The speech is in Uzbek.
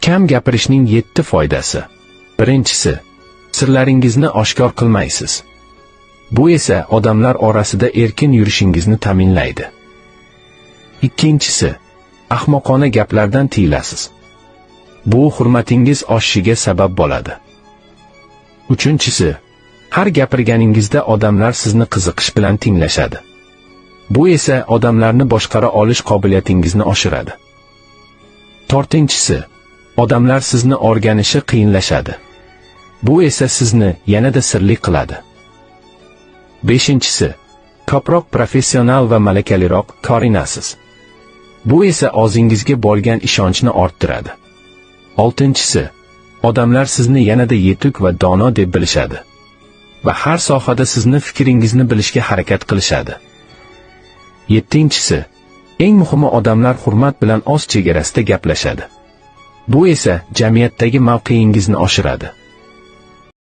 Kam gapirishning 7 foydasi. Birinchisi, sirlaringizni oshkor qilmaysiz. Bu esa odamlar orasida erkin yurishingizni ta'minlaydi. Ikkinchisi, ahmoqona gaplardan tiyilasiz. Bu hurmatingiz oshishiga sabab bo'ladi. Uchinchisi, har gapirganingizda odamlar sizni qiziqish bilan tinglashadi. Bu esa odamlarni boshqara olish qobiliyatingizni oshiradi. To'rtinchisi, odamlar sizni o'rganishi qiyinlashadi. Bu esa sizni yanada sirli qiladi. Beshinchisi, ko'proq professional va malakaliroq ko'rinasiz. Bu esa o'zingizga bo'lgan ishonchni orttiradi. Oltinchisi, odamlar sizni yanada yetuk va dono deb bilishadi. Va har sohada sizni fikringizni bilishga harakat qilishadi. Yettinchisi, eng muhimi odamlar hurmat bilan o'z chegarasida gaplashadi. Bu esa jamiyatdagi mavqeingizni oshiradi.